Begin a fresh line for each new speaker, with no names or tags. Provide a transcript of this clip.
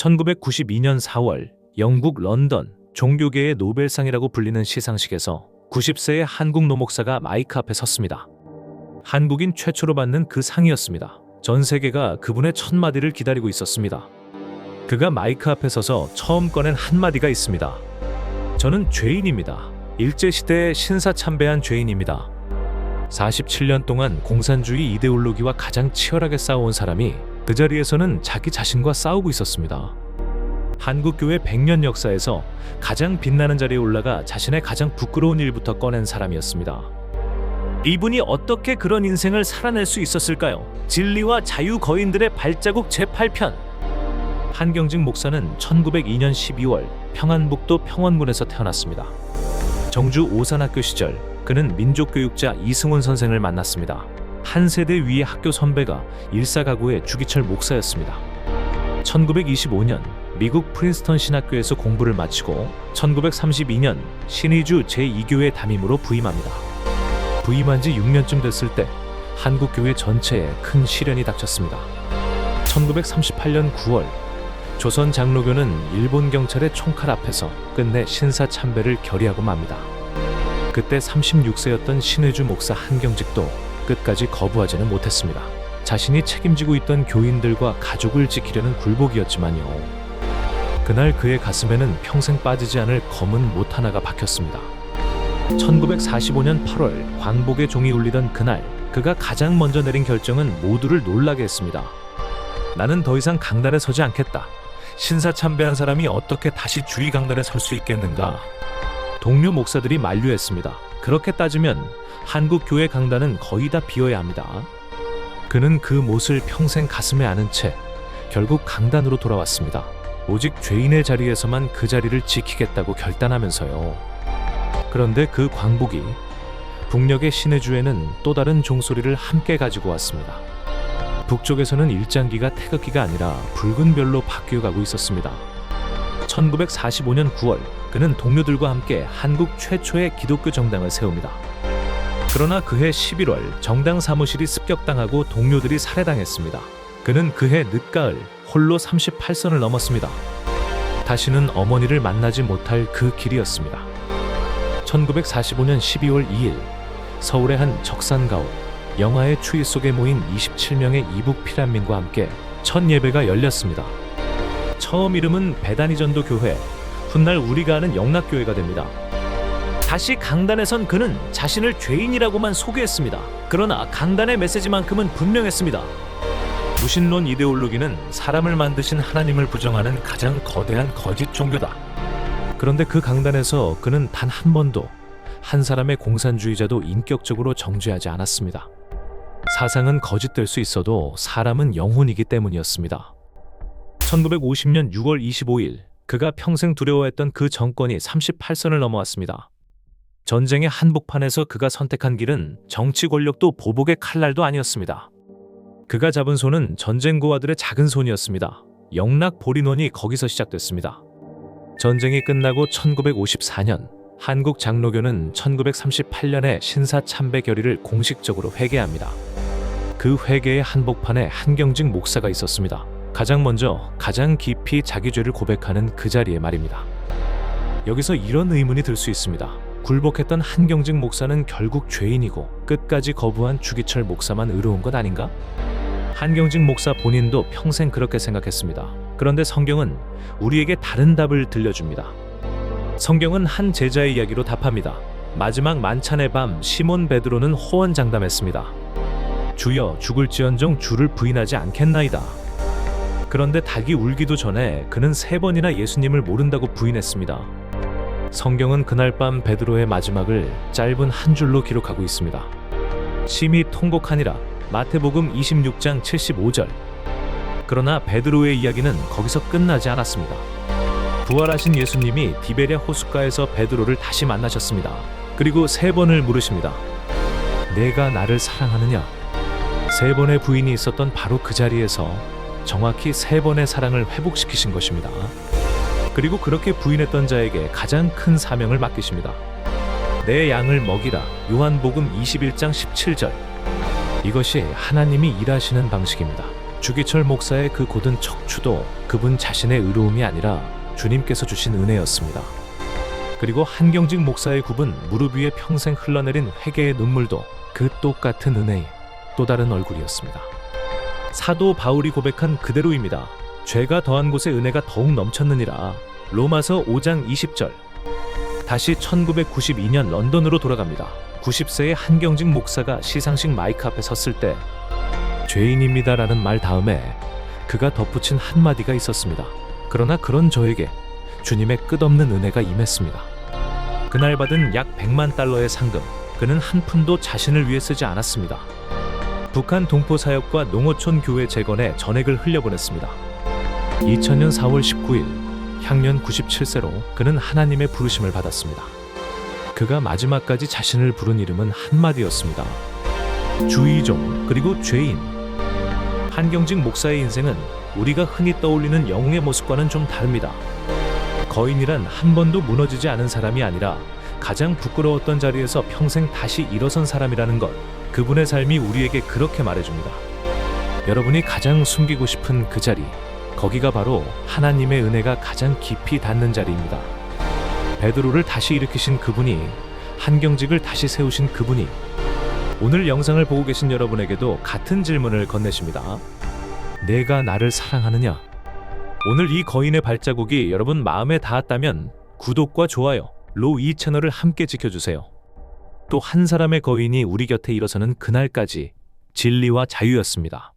1992년 4월 영국 런던 종교계의 노벨상이라고 불리는 시상식에서 90세의 한국 노목사가 마이크 앞에 섰습니다. 한국인 최초로 받는 그 상이었습니다. 전 세계가 그분의 첫 마디를 기다리고 있었습니다. 그가 마이크 앞에 서서 처음 꺼낸 한마디가 있습니다. 저는 죄인입니다. 일제시대에 신사참배한 죄인입니다. 47년 동안 공산주의 이데올로기와 가장 치열하게 싸워온 사람이 그 자리에서는 자기 자신과 싸우고 있었습니다. 한국교회 100년 역사에서 가장 빛나는 자리에 올라가 자신의 가장 부끄러운 일부터 꺼낸 사람이었습니다. 이분이 어떻게 그런 인생을 살아낼 수 있었을까요? 진리와 자유 거인들의 발자국 제8편. 한경직 목사는 1902년 12월 평안북도 평원군에서 태어났습니다. 정주 오산학교 시절 그는 민족교육자 이승훈 선생을 만났습니다. 한 세대 위의 학교 선배가 일사가구의 주기철 목사였습니다. 1925년 미국 프린스턴 신학교에서 공부를 마치고 1932년 신의주 제2교회 담임으로 부임합니다. 부임한 지 6년쯤 됐을 때 한국교회 전체에 큰 시련이 닥쳤습니다. 1938년 9월 조선 장로교는 일본 경찰의 총칼 앞에서 끝내 신사참배를 결의하고 맙니다. 그때 36세였던 신의주 목사 한경직도 끝까지 거부하지는 못했습니다. 자신이 책임지고 있던 교인들과 가족을 지키려는 굴복이었지만요. 그날 그의 가슴에는 평생 빠지지 않을 검은 못 하나가 박혔습니다. 1945년 8월 광복의 종이 울리던 그날 그가 가장 먼저 내린 결정은 모두를 놀라게 했습니다. 나는 더 이상 강단에 서지 않겠다. 신사참배한 사람이 어떻게 다시 주의 강단에 설 수 있겠는가? 동료 목사들이 만류했습니다. 그렇게 따지면 한국 교회 강단은 거의 다 비어야 합니다. 그는 그 못을 평생 가슴에 안은 채 결국 강단으로 돌아왔습니다. 오직 죄인의 자리에서만 그 자리를 지키겠다고 결단하면서요. 그런데 그 광복이 북녘의 신의주에는 또 다른 종소리를 함께 가지고 왔습니다. 북쪽에서는 일장기가 태극기가 아니라 붉은 별로 바뀌어가고 있었습니다. 1945년 9월 그는 동료들과 함께 한국 최초의 기독교 정당을 세웁니다. 그러나 그해 11월 정당 사무실이 습격당하고 동료들이 살해당했습니다. 그는 그해 늦가을 홀로 38선을 넘었습니다. 다시는 어머니를 만나지 못할 그 길이었습니다. 1945년 12월 2일 서울의 한 적산가옥 영화의 추위 속에 모인 27명의 이북 피난민과 함께 첫 예배가 열렸습니다. 처음 이름은 배단위전도 교회, 훗날 우리가 아는 영락교회가 됩니다. 다시 강단에 선 그는 자신을 죄인이라고만 소개했습니다. 그러나 강단의 메시지만큼은 분명했습니다. 무신론 이데올로기는 사람을 만드신 하나님을 부정하는 가장 거대한 거짓 종교다. 그런데 그 강단에서 그는 단 한 번도 한 사람의 공산주의자도 인격적으로 정죄하지 않았습니다. 사상은 거짓될 수 있어도 사람은 영혼이기 때문이었습니다. 1950년 6월 25일 그가 평생 두려워했던 그 정권이 38선을 넘어왔습니다. 전쟁의 한복판에서 그가 선택한 길은 정치 권력도 보복의 칼날도 아니었습니다. 그가 잡은 손은 전쟁 고아들의 작은 손이었습니다. 영락 보리논이 거기서 시작됐습니다. 전쟁이 끝나고 1954년 한국 장로교는 1938년에 신사참배 결의를 공식적으로 회개합니다. 그 회개의 한복판에 한경직 목사가 있었습니다. 가장 먼저 가장 깊이 자기 죄를 고백하는 그 자리에 말입니다. 여기서 이런 의문이 들 수 있습니다. 굴복했던 한경직 목사는 결국 죄인이고 끝까지 거부한 주기철 목사만 의로운 것 아닌가? 한경직 목사 본인도 평생 그렇게 생각했습니다. 그런데 성경은 우리에게 다른 답을 들려줍니다. 성경은 한 제자의 이야기로 답합니다. 마지막 만찬의 밤 시몬 베드로는 호언장담했습니다. 주여 죽을지언정 주를 부인하지 않겠나이다. 그런데 닭이 울기도 전에 그는 3번이나 예수님을 모른다고 부인했습니다. 성경은 그날 밤 베드로의 마지막을 짧은 한 줄로 기록하고 있습니다. 심히 통곡하니라. 마태복음 26장 75절. 그러나 베드로의 이야기는 거기서 끝나지 않았습니다. 부활하신 예수님이 디베랴 호숫가에서 베드로를 다시 만나셨습니다. 그리고 3번을 물으십니다. 내가 나를 사랑하느냐? 3번의 부인이 있었던 바로 그 자리에서 정확히 3번의 사랑을 회복시키신 것입니다. 그리고 그렇게 부인했던 자에게 가장 큰 사명을 맡기십니다. 내 양을 먹이라. 요한복음 21장 17절. 이것이 하나님이 일하시는 방식입니다. 주기철 목사의 그 곧은 척추도 그분 자신의 의로움이 아니라 주님께서 주신 은혜였습니다. 그리고 한경직 목사의 굽은 무릎 위에 평생 흘러내린 회개의 눈물도 그 똑같은 은혜의 또 다른 얼굴이었습니다. 사도 바울이 고백한 그대로입니다. 죄가 더한 곳에 은혜가 더욱 넘쳤느니라. 로마서 5장 20절. 다시 1992년 런던으로 돌아갑니다. 90세의 한경직 목사가 시상식 마이크 앞에 섰을 때 죄인입니다라는 말 다음에 그가 덧붙인 한마디가 있었습니다. 그러나 그런 저에게 주님의 끝없는 은혜가 임했습니다. 그날 받은 약 100만 달러의 상금, 그는 한 푼도 자신을 위해 쓰지 않았습니다. 북한 동포 사역과 농어촌 교회 재건에 전액을 흘려보냈습니다. 2000년 4월 19일, 향년 97세로 그는 하나님의 부르심을 받았습니다. 그가 마지막까지 자신을 부른 이름은 한마디였습니다. 주의종, 그리고 죄인. 한경직 목사의 인생은 우리가 흔히 떠올리는 영웅의 모습과는 좀 다릅니다. 거인이란 한 번도 무너지지 않은 사람이 아니라 가장 부끄러웠던 자리에서 평생 다시 일어선 사람이라는 것, 그분의 삶이 우리에게 그렇게 말해줍니다. 여러분이 가장 숨기고 싶은 그 자리, 거기가 바로 하나님의 은혜가 가장 깊이 닿는 자리입니다. 베드로를 다시 일으키신 그분이, 한경직을 다시 세우신 그분이 오늘 영상을 보고 계신 여러분에게도 같은 질문을 건네십니다. 내가 나를 사랑하느냐? 오늘 이 거인의 발자국이 여러분 마음에 닿았다면 구독과 좋아요로 이 채널을 함께 지켜주세요. 또 한 사람의 거인이 우리 곁에 일어서는 그날까지 진리와 자유였습니다.